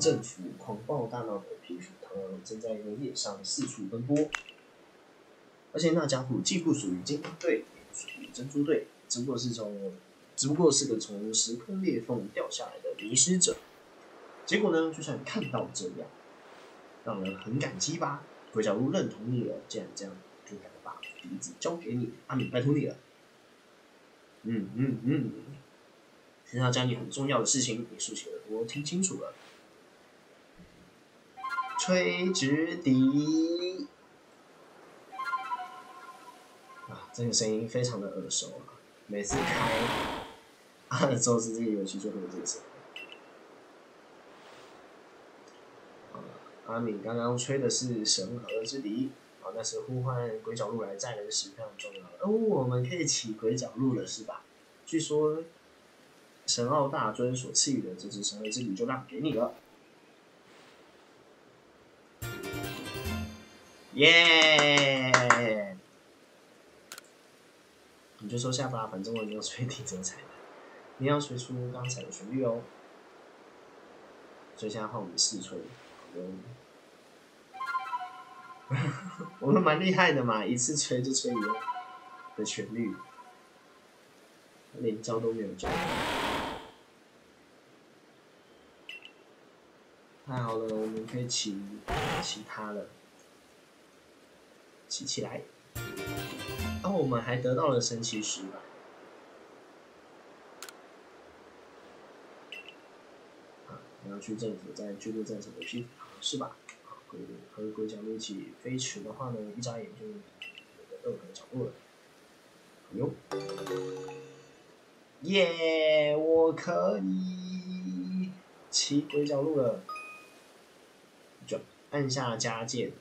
政府狂暴大闹的皮肤螳螂正在原野上四处奔波，而且那家伙既不属于金刚队，也不属于珍珠队，只不过是个从时空裂缝掉下来的迷失者。结果呢，就像你看到这样，让人很感激吧？鬼角鹿认同你了，既然这样，就该把笛子交给你，阿敏，拜托你了。现在要讲你很重要的事情，你竖起耳朵听清楚了。吹直笛啊，这个声音非常的耳熟啊！每次开阿尔宙斯这个游戏就会有这个声音。阿敏刚刚吹的是神河之笛，那是呼唤鬼角鹿来载人时非常重要的。我们可以骑鬼角鹿了，是吧？据说神奥大尊所赐予的这只神河之笛就让给你了。耶！你就收下吧，反正我没有吹笛子才的。你要吹出刚才的旋律哦。所以现在换我们试吹。我们蛮厉害的嘛，一次吹就吹一样的旋律，连教都没有教。太好了，我们可以骑它了，骑起来。我们还得到了神奇石板。你要去政府在巨鹿战场的批是吧？和鬼角鹿一起飞驰的话呢，一眨眼就到2个角落了。耶！我可以骑鬼角鹿了。就按下加键，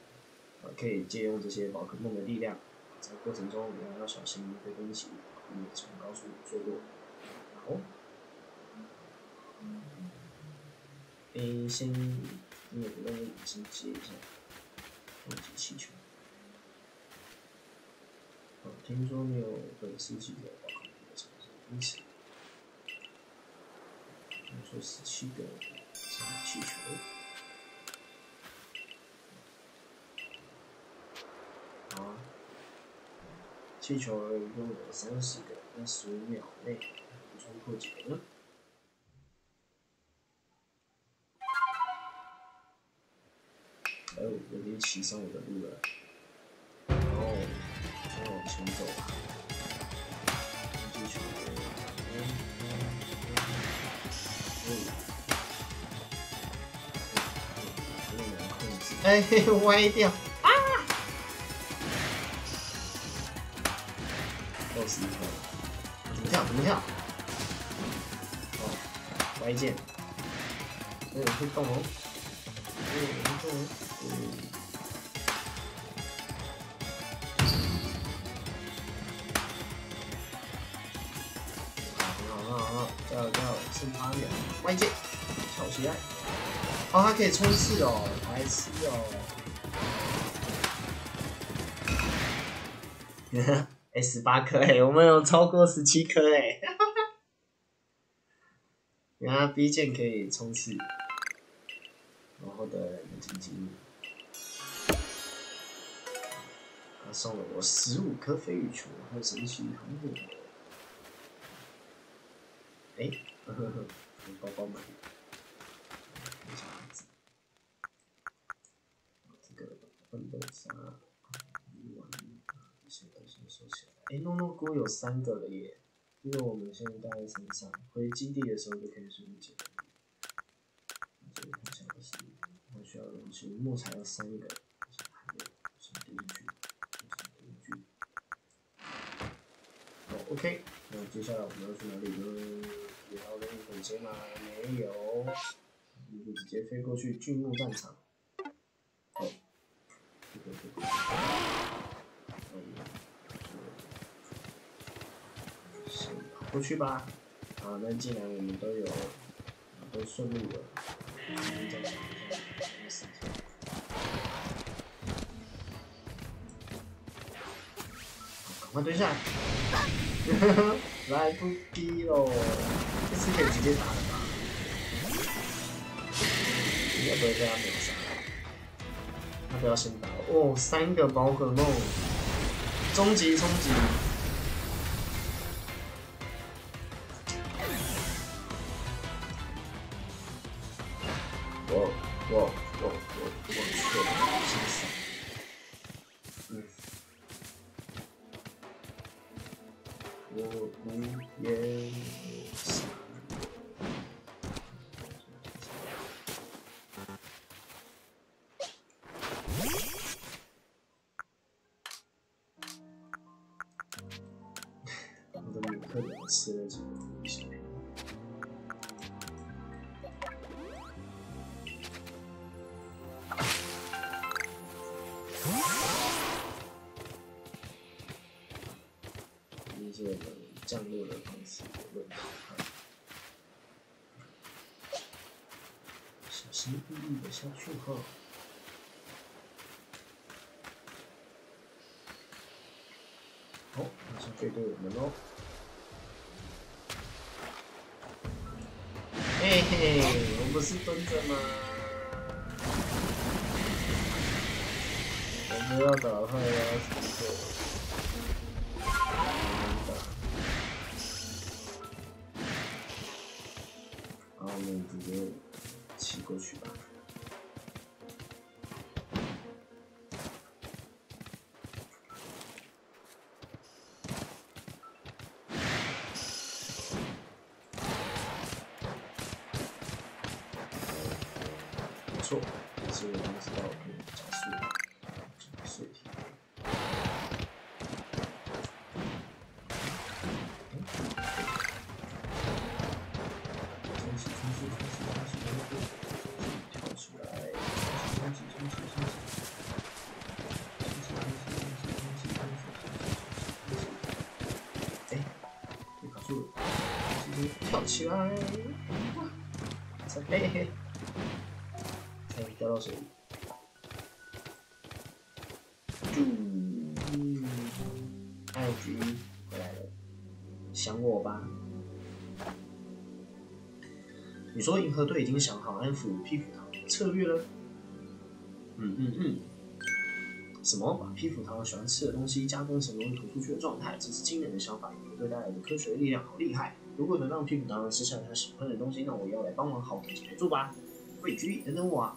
可以借用这些宝可梦的力量。在过程中，你要小心被攻击，避免从高处坠落。好。先那个任务先接一下，攻击气球。听说你有本世纪的宝可梦的产生因此，说17个气球。好，气球一共有30个，在15秒内补充破几个呢？我已经骑上我的路了，然后再往前走吧。继续，有点难控制。歪掉啊！又死一条了，怎么跳？怎么跳？歪键，会动哦。好，加油，剩8秒，歪键，跳起来！它可以冲刺哦，白痴哦！18颗我们有超过17颗原来 B 键可以冲刺。然后的经济，他送了我15颗飞羽球和神奇糖果。包包满。这个奋斗沙，先收起来。诺诺菇有3个了耶，因为我们现在带在身上，回基地的时候就可以顺便捡。它需要东西，木材要3个，还有先丢进去。好 ，OK， 那接下来我们要去哪里呢？也要任务本间吗？没有，你就直接飞过去巨木战场。先跑过去吧。好，那既然我们都顺利了。赶快蹲下！来不及喽，这次可以直接打了吧？应该不会被他秒杀。他不要先打哦，3个宝可梦，终极冲击。我错了，心伤。我无言以偿。我的米克也吃了几个东西。这个降落的方式有问题，小心翼翼的下去后，好，马上追对我们喽！嘿嘿，我不是蹲着吗？我不要打坏呀，什么？我们直接骑过去吧。没错，这个东西到可以加速，碎体。跳出来！哎，别卡住了！跳起来！再嘿，才掉到水里。还有局回来了，想我吧？你说银河队已经想好安抚皮肤糖的策略了？什么？把皮肤糖喜欢吃的东西加工成容易吐出去的状态，这是惊人的想法。银河队带来的科学力量好厉害！如果能让皮肤糖吃下他喜欢的东西，那我也要来帮忙好团结合作吧。喂，局，等等我啊！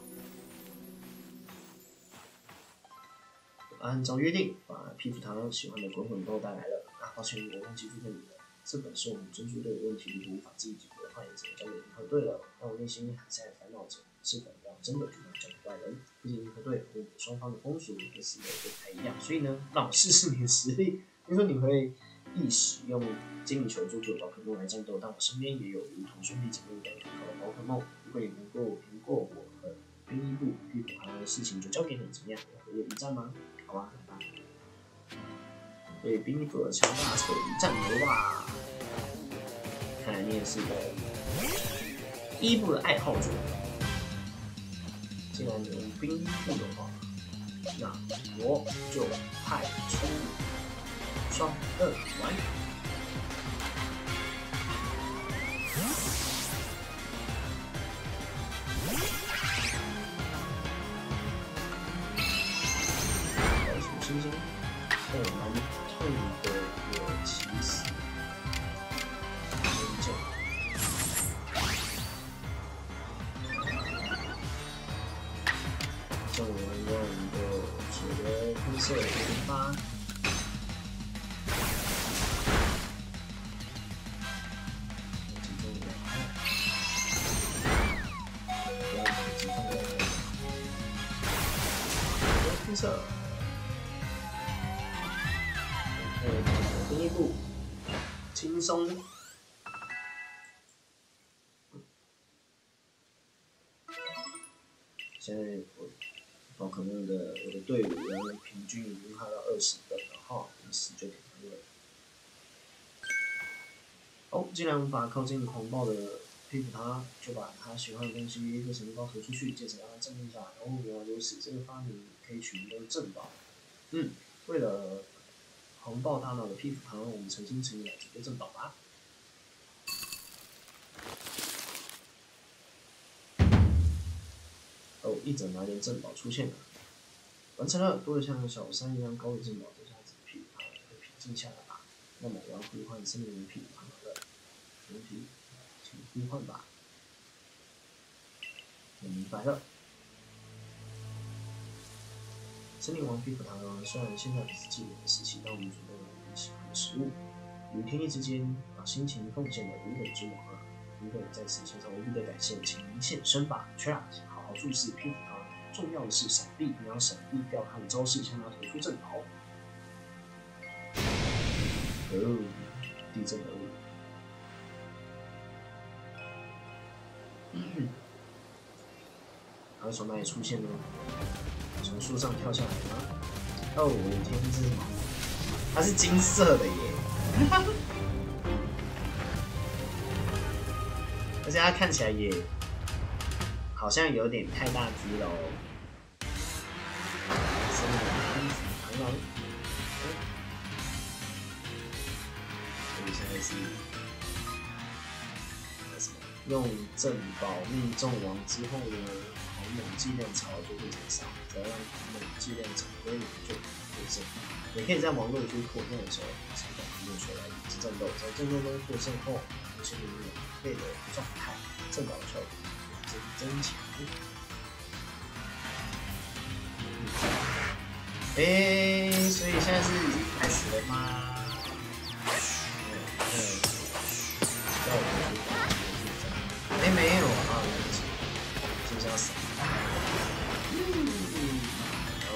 按照约定，把皮肤糖喜欢的滚滚豆带来了。抱歉，我忘记祝贺你了。这本是我们珍珠队的问题，如果无法自己解决的话，也只能交给银河队了。但我内心还在烦恼着，是否要真的去交给外人？毕竟银河队和我们双方的风俗和思维不太一样，所以呢，让我试试你的实力。听说你会意使用精灵球做主宝可梦来战斗，但我身边也有如同兄弟姐妹一样可靠的宝可梦。如果你能够赢过我和兵一部皮肤糖的事情就交给你，怎么样？我们有一战吗？好吧，来吧。对兵一部的强大彻底战斗吧！看来你也是个伊布的爱好者。既然你用兵一部的话，那我就派出双刃丸。来出新鲜，蛮痛的我其实很久。就我们用一个主流喷射引发。喷射。第一步，轻松。现在宝可梦的我的队伍呢，平均已经快到20分了哈，一时就点完了。哦，既然无法靠近狂暴的皮肤它，就把他喜欢的东西做成一包投出去，接着让它镇定下来。哦，原来如此，这个发明可以取名叫镇宝。为了狂暴大脑的皮肤糖，我们诚心诚意来准备镇宝吧。一整拿连珍宝出现了，完成了，多了像小山一样高的珍宝，这下子噼里啪啦就平静下来吧。那么我要呼唤森林人噼里啪啦了，没问题，请呼唤吧。我明白了。森林王皮肤螳螂虽然现在不是祭典的时期，但我们准备了我们喜欢的食物。与天意之间，把心情奉献的无悔之王啊！如果在此线上无比的感谢，请您现身吧。去啊，好好注视皮肤螳螂。重要的是闪避，你要闪避掉他的招式，向他投出正逃。哦，地震而已。他会从哪里出现呢？从树上跳下来吗？哦，我的天，这是什么？它是金色的耶！而且它看起来也好像有点太大只了哦。森林螳螂，所以现在是什么？用镇宝命中王之后呢，狂猛剂量槽就会减少，只要让狂猛剂量总归就获胜。也可以在网络区扩动的时候，使用用水来引致战斗，在战斗中获胜后，出现2倍的状态，镇宝的效果增强。所以现在是已经开始了吗？没有啊，就这样死。然后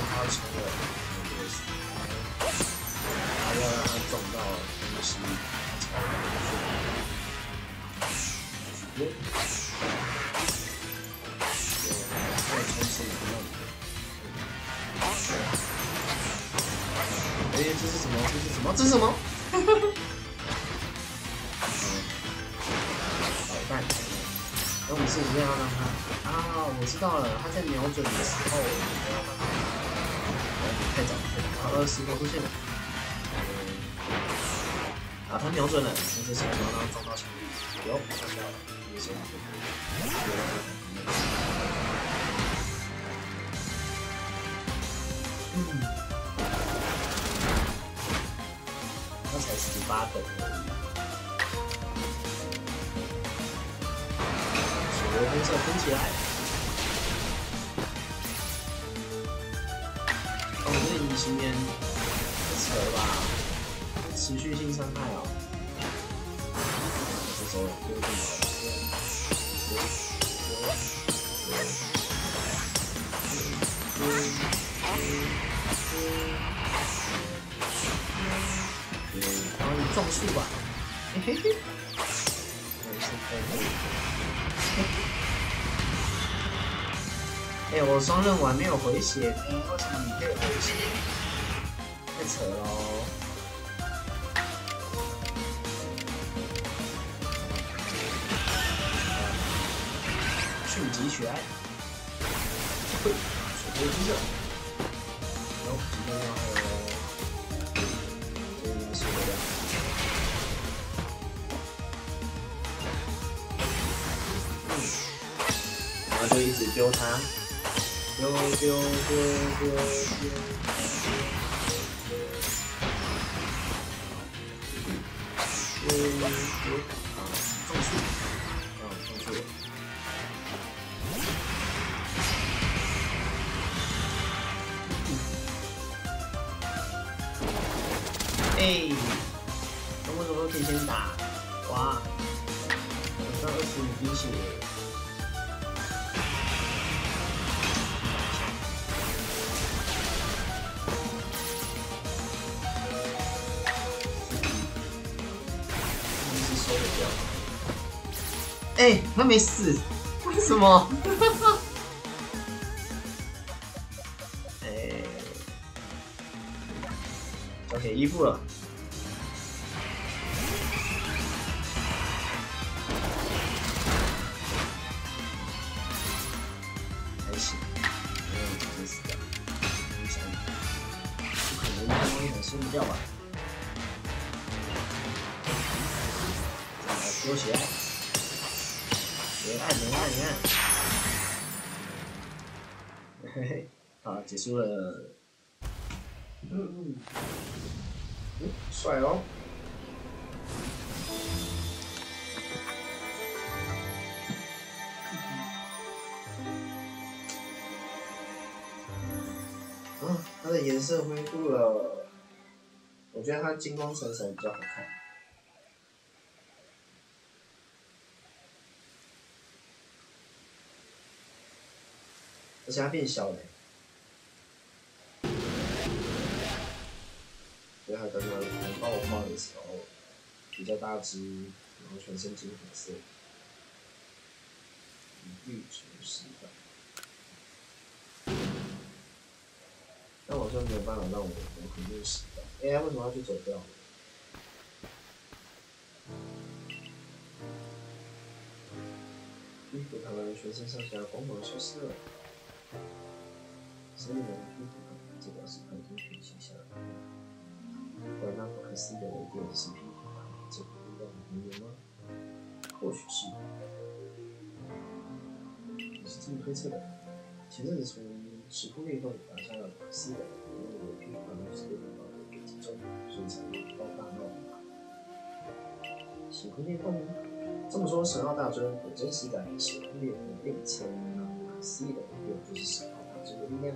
他成了他要让他撞到东西，才能冲刺这是什么？这是什么？这是什么？导弹。那我们是不是要让他啊？我知道了，他在瞄准的时候，我们要让他太早，好，20秒出现了。啊，他瞄准了，那这时候让他撞到墙壁，有撞到了，这时候那才18等而已。水流红色喷起来。哦，这隐形棉太扯了吧！持续性伤害哦。这时候丢更好。然后你撞树吧，嘿嘿嘿，我双刃丸没有回血，为什么你可以回血？太扯了哦！迅疾起来，水波之热，然后直接要还有。然后就一直丢它，丢，啊，种树，种树。那为什么提前打？哇，我剩25滴血。他没死，为什么？交给衣服了。还行，没有直接死掉。不可能，应该吃不掉吧？给我起来！你按！嘿嘿，好，结束了。帅哦！它的颜色恢复了，我觉得它金光闪闪比较好看。而且它变小了，所以它刚刚爆发的时候比较大只，然后全身金黄色，绿竹石板。但我好像没有办法让我很绿石板。AI 为什么要去走掉？衣服它们全身上下光芒消失了。生命的皮肤，这表示它已经平息下来。而那不可思议的雷电是皮肤上这个力量的来源吗？或许是。你是这么推测的？前阵子从时空裂缝打下了不可思议的雷电，因为我的皮肤上是被风暴给击中，所以才高大闹时空裂缝？这么说，神奥大尊果真是在时空裂缝的另一侧，那不可思议的雷电就是神奥大尊的力量。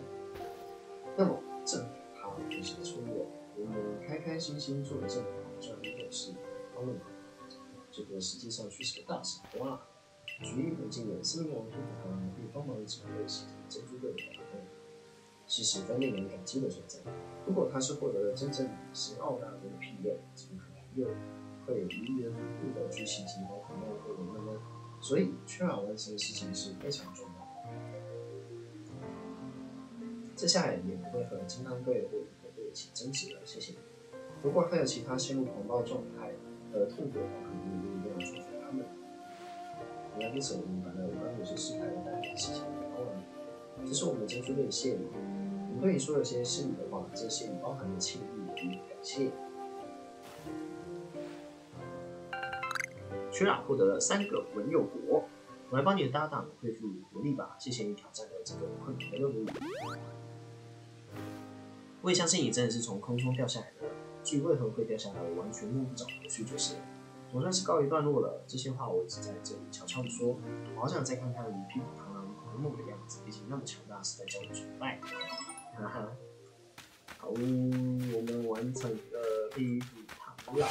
那么，正好就是个错误。我们开开心心做的正好，这样一件事，帮了忙。这个实际上却是个大傻瓜。绝艺不尽的森林王皮肤堂并帮忙整个系统珍珠队的活动，是十分令人感激的存在。如果他是获得了真正神奥大尊的庇佑，怎么可能又会无缘无故的去袭击宝可梦会员们呢？所以，缺尔完成的事情是非常重要的。这下也不会和金刚队或银河队起争执了，谢谢你。如果还有其他陷入狂暴状态和痛苦的宝可梦，我一定要祝福他们。原来这次我明白了，我刚有些失态的单纯事情给包完。这是我们珍珠队的谢礼。我们对你说了些心里的话，这谢礼包含了歉意与感谢。缺尔获得了3个文佑果，我来帮你的搭档恢复活力吧。谢谢你挑战了这个困难的任务。我也相信你真的是从空中掉下来的，至于为何会掉下来，我完全摸不着头绪就是了。总算是告一段落了，这些话我只在这里悄悄地说。我好想再看看你屁股螳螂狂梦的样子，毕竟那么强大是在叫我崇拜。哈哈，好，我们完成了屁股螳螂，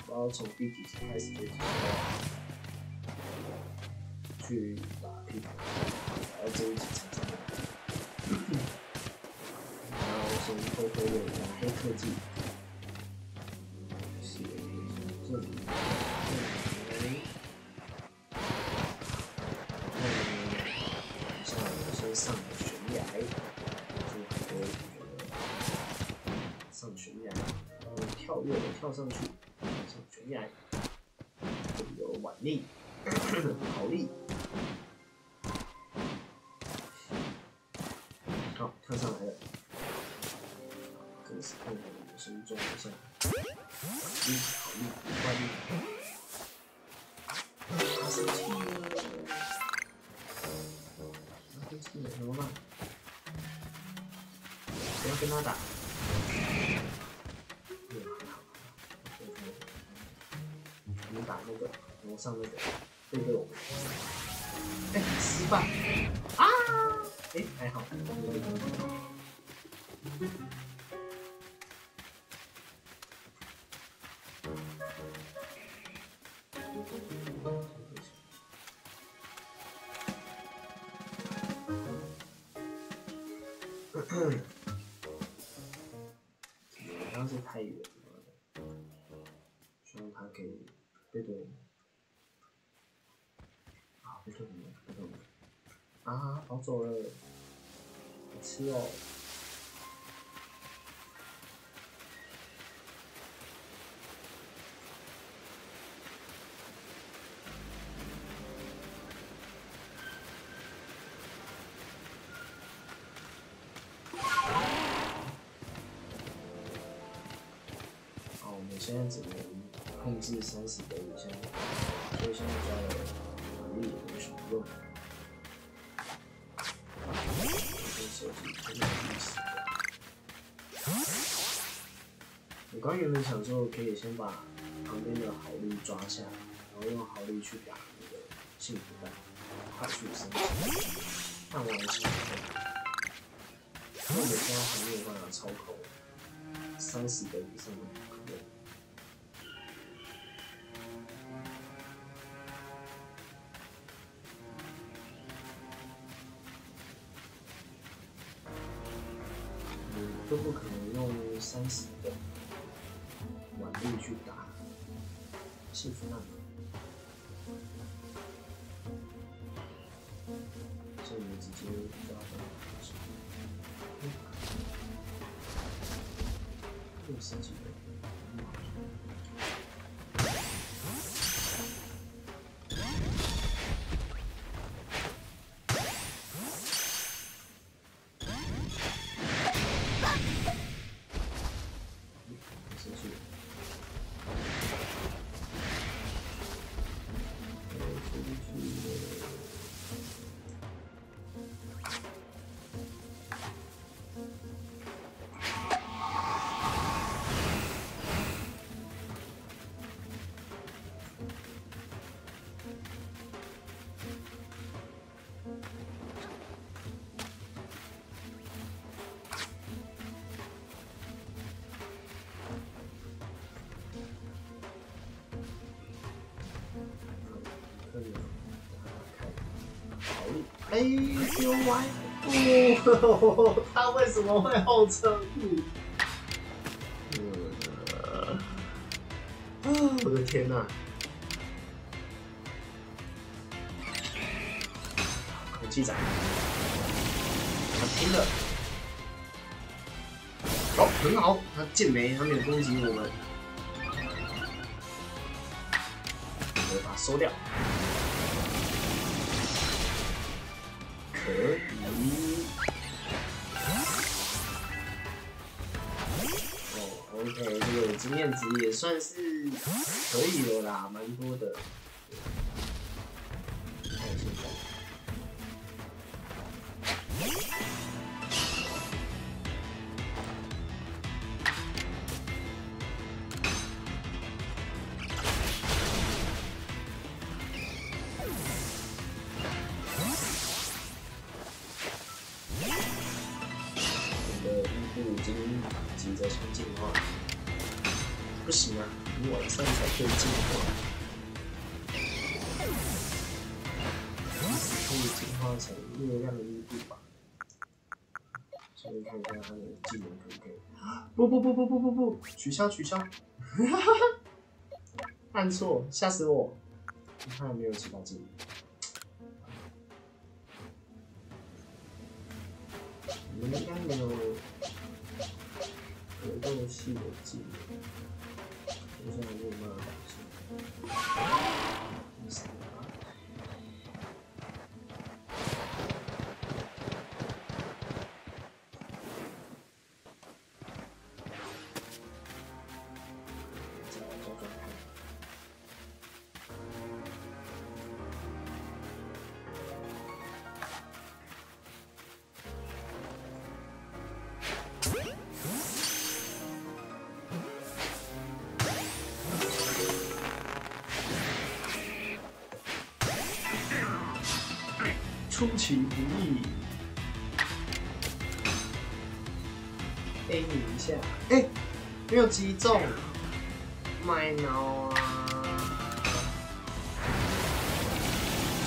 不知道从第几集开始就去打屁股，然后这一集才做。先偷偷的染黑科技，写这里，先上个悬崖，就很多上悬崖，然后跳跃的跳上去，上悬崖，这里有腕力，好力，好，跳上来了。这个是看看有什么状况下，好力，怪力，他生气了，他生气了，怎么办？不要跟他打。我们打那个楼上那个背对我们。哎，失败！啊！哎，还好。好像是太远了，希望他可以背对我们。啊，背对我们，背对我们。啊，跑走了，好吃哦。现在只能控制30的以下，所以现在加了马力也没什么用。这设计真的有意思。我刚原本想说可以先把旁边的豪利抓下来，然后用豪利去打那个幸福弹，快速升级。看完之后，因为我们现在还没有办法操控30的以上的可能。都不可能用30的腕力去打幸福弹，所以直接抓到用升级的。哎，丢歪！哦，他为什么会后撤步？我的天哪！空气仔，他拼了！哦，很好，他剑没，他没有攻击我们，我把它收掉。可以。哦 ，OK， 这个经验值也算是可以了啦，蛮多的。看现在。已经急着想进化，不行啊，你晚上才可以进化。可以进化成月亮的密度吧？所以看一下他的技能可不可以？不，取消！按错，吓死我！他还没有其他技能。你们应该没有格斗系的技能，我现在没有办法保证。出其不意 ，A 你一下，没有击中，麦脑啊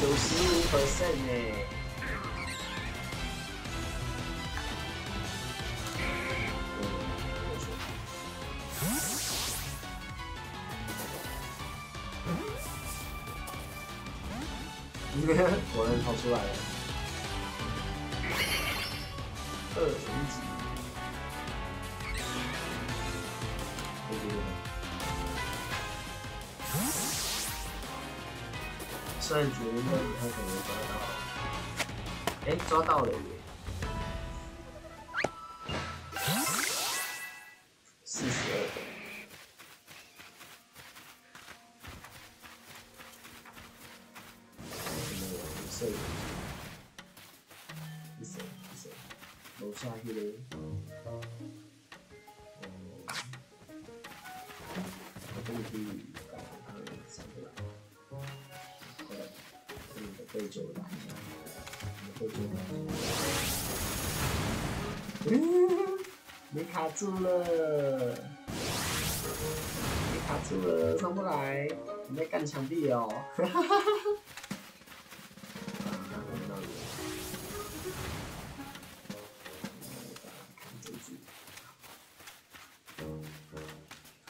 ，95% 呢。果然跑出来了，2等级，虽然觉得应该不太可能抓到，抓到了耶！42楼下迄个，我这里可以搞它3个来，好的，你的背就来一下，你的背就来一下，你卡住了，你卡住了，上不来，你在干墙壁哦，哈哈哈哈。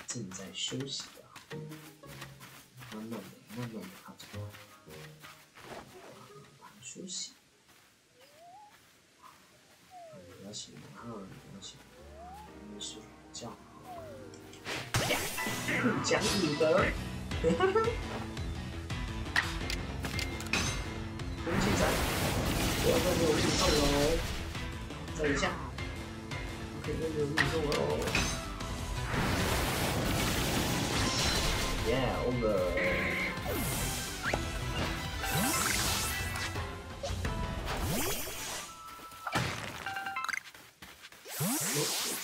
正在休息的，慢慢的靠近，他休息。不要醒啊！不要醒，你睡觉。讲你的，哈哈。空气斩，不要再给我命中了，再一下，不可以再给我命中了。Yeah, over.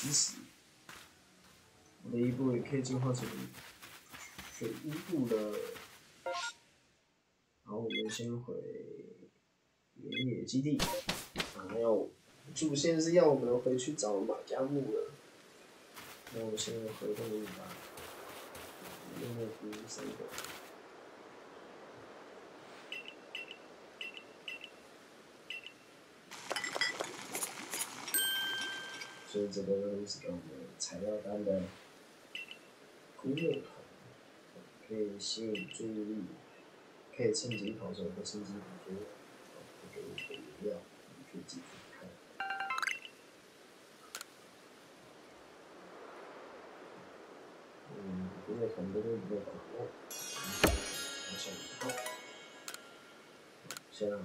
即使我的伊布也可以进化成水伊布了。然后我们先回原野基地，主线是要我们回去找马加木了。那我先回动一把。用那个3个，所以这个是我们材料单的枯木桶，可以吸引注意力，可以趁机逃走或趁机捕捉，给你的饮料，你可以继续看。枯木桶这边没有把握，往下移动，先让。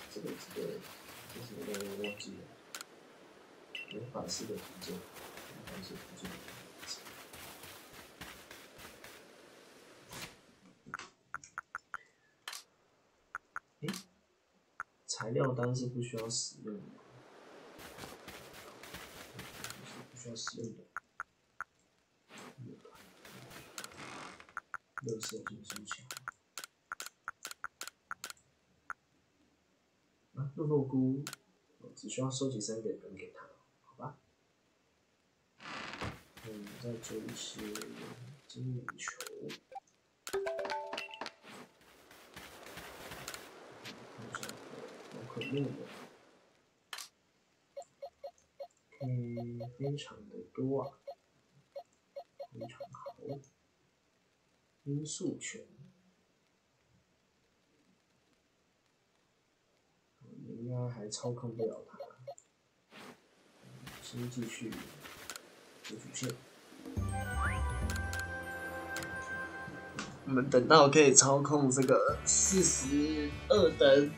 这是什么东西我忘记了？有法师的图鉴，法师图鉴。材料单是不需要使用的，不需要使用的。垃圾进收起来。肉肉菇，只需要收集3个扔给他，好吧？再做一些精灵球，宝可梦的，非常的多啊，非常好。音速拳。应该还操控不了它，先继续主线。我们等到可以操控这个42等，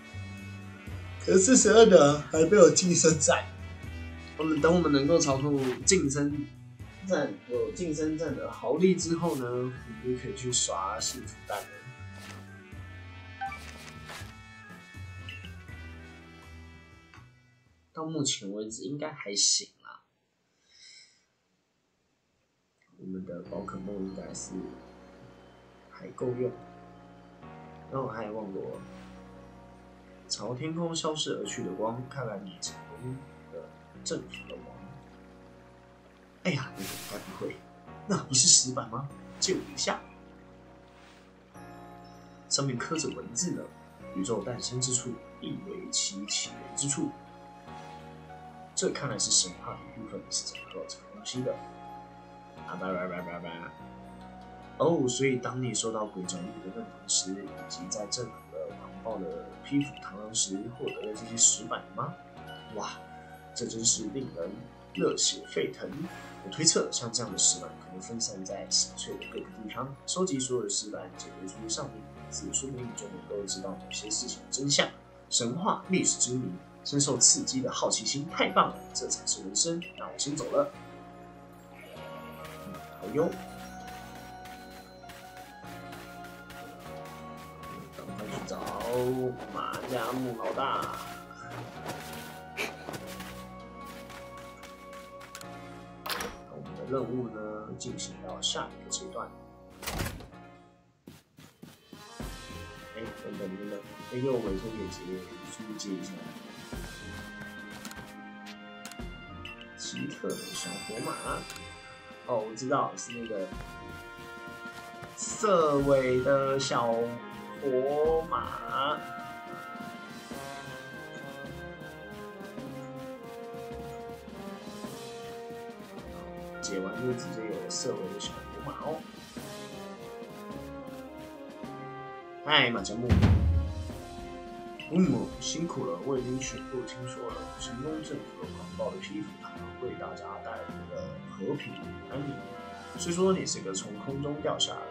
可是42等还没有晋升战。等我们能够操控晋升战，有晋升战的豪力之后呢，我们就可以去刷幸福蛋了。到目前为止应该还行啦，我们的宝可梦应该是还够用。那我还忘过，朝天空消失而去的光，看来你成功的征服了我。哎呀，你该不会，那不是石板吗？借我一下。上面刻着文字呢，宇宙诞生之处，亦为其起源之处。这看来是神话的一部分，是怎么做这个东西的？哦，所以当你受到鬼爪女的认同时，以及在正统的狂暴的披斧螳螂时，获得了这些石板吗？哇，这真是令人热血沸腾！我推测，像这样的石板可能分散在小翠的各个地方，收集所有的石板，解读出上面的名字，说不定就能够知道某些事情的真相。神话、历史之谜。深受刺激的好奇心太棒了，这才是人生。那我先走了。好哟。找马家木老大。我们的任务呢，进行到下一个阶段。等等，又委托给杰出去接一下。奇特的小火马，哦，我知道是那个色尾的小火马。解完就直接有色尾的小火马哦。嗨，马家木。辛苦了，我已经全部听说了。成功政府的狂暴的批复他们为大家带来的和平安宁。虽说你是个从空中掉下来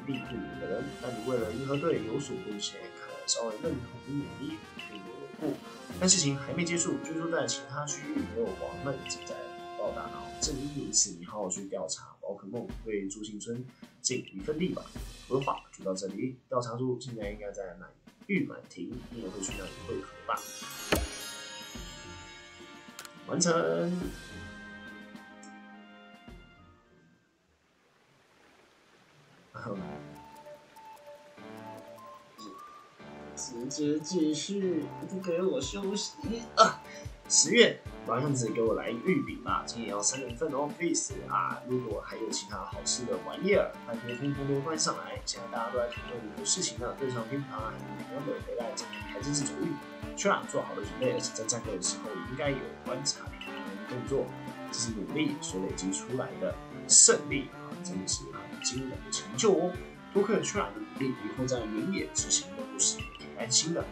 庇护你的人，但你为了银河队有所贡献，看来稍微认同你并不为过。但事情还没结束，据说在其他区域也有王们正在报大脑。正因如此，你好好去调查宝可梦，为朱幸村尽一份力吧。我的话就到这里，调查组现在应该在玉满庭，你也会去那里汇合吧？完成。直接继续，不给我休息啊！10月，老样子给我来玉饼吧，今年要3人份哦 ，please 啊！如果还有其他好吃的玩意儿，拜托通通都搬上来。现在大家都在讨论很多事情呢，对上乒乓还有同样的回来，还真是走运。去啊，做好了准备，而且在战斗的时候应该有观察平衡的动作，这是努力所累积出来的胜利啊，真的是很惊人的成就哦！多亏了去啊的努力，以后在原野执行任务时也可以安心的。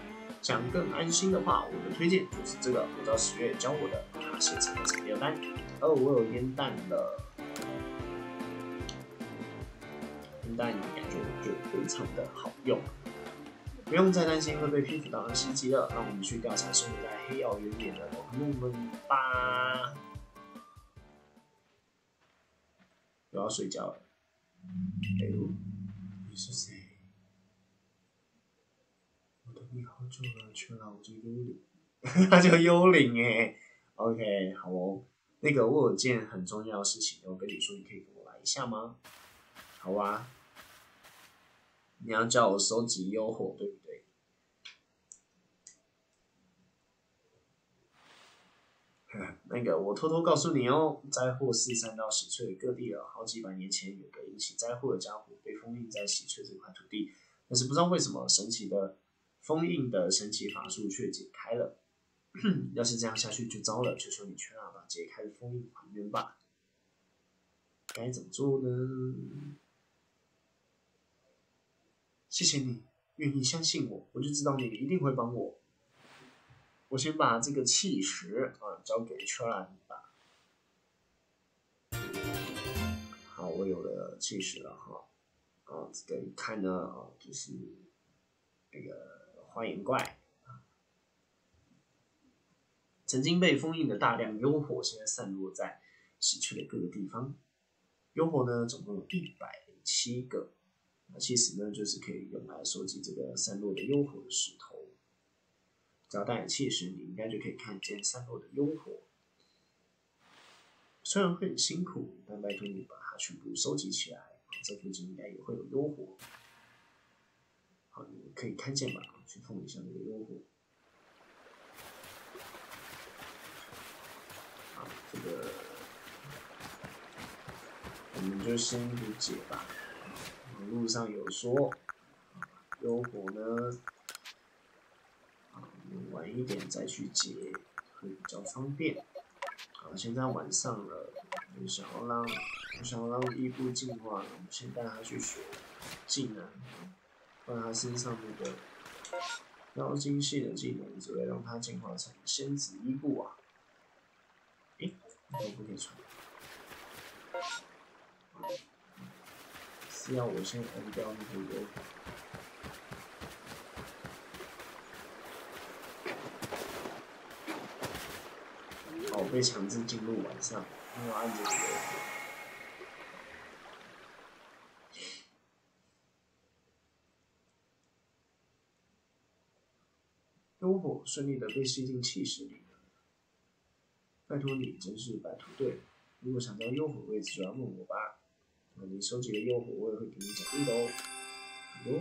想更安心的话，我的推荐就是这个，我知道10月教我的，把它写成了材料单。哦，我有烟弹了，烟弹感觉就非常的好用，不用再担心会被批复党人袭击了。让我们去调查生活在黑曜原野的宝可梦们吧。又要睡觉了。哎呦，你是谁？我等你好久了，却让我这幽灵。他叫幽灵哎。OK， 好哦。那个我有件很重要的事情要跟你说，你可以跟我来一下吗？好啊。你要叫我收集幽火，对不对？那个，我偷偷告诉你哦，灾祸四散到喜翠各地了。好几百年前，有个引起灾祸的家伙被封印在喜翠这块土地，但是不知道为什么，神奇的封印的神奇法术却解开了。要是这样下去就糟了，求求你去把解开的封印还原吧。该怎么做呢？谢谢你愿意相信我，我就知道你一定会帮我。我先把这个气石交给车兰吧。好，我有了气石了哈。这个一看呢，就是那个花眼怪。曾经被封印的大量幽火，现在散落在喜翠的各个地方。幽火呢，总共有107个。气石呢，就是可以用来收集这个散落的幽火的石头。只要带着气石，你应该就可以看见散落的幽火。虽然会很辛苦，但拜托你把它全部收集起来。这附近应该也会有幽火。好，你们可以看见吧？去碰一下那个幽火。好，这个我们就先理解吧。网络上有说，幽火呢，晚一点再去解会比较方便。好，现在晚上了，我想要让伊布进化了，我们先带他去学技能，不然他身上那个妖精系的技能只会让他进化成仙子伊布啊。都不可以穿。是要我先摁掉那个油。我被强制进入晚上，因为我按这个油。幽火顺利的被吸进气石里了。拜托你，真是白兔队了。如果想知道幽火位置，就要问我吧。那你收集了幽火，我也会给你奖励的哦。好哟。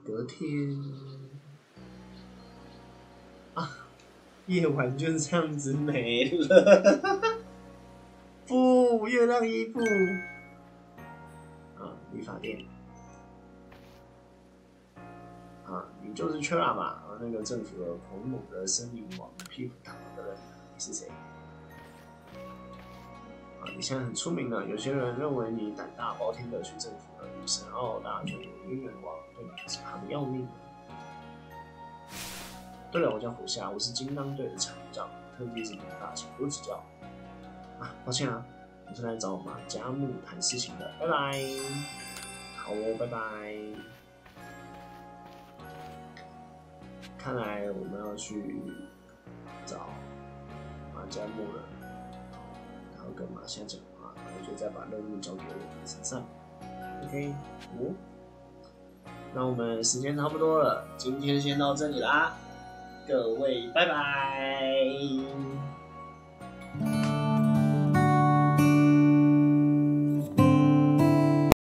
隔天啊，夜晚就这样子没了。不，月亮衣服啊，理发店啊，你就是缺喇嘛啊，那个政府的彭某的森林网屁股躺的人，你是谁？啊，你现在很出名了，有些人认为你胆大包天的去征服了女神奥大全国渊源王，对你可是怕的要命。对了，我叫火夏，我是金刚队的厂长，特地是你大，请多指教。啊，抱歉啊，我是来找马加木谈事情的，拜拜。好哦，拜拜。看来我们要去找马加木了，然后跟马夏讲话，然后就再把任务交给我们身上。OK， 哦，那我们时间差不多了，今天先到这里啦。各位，拜拜。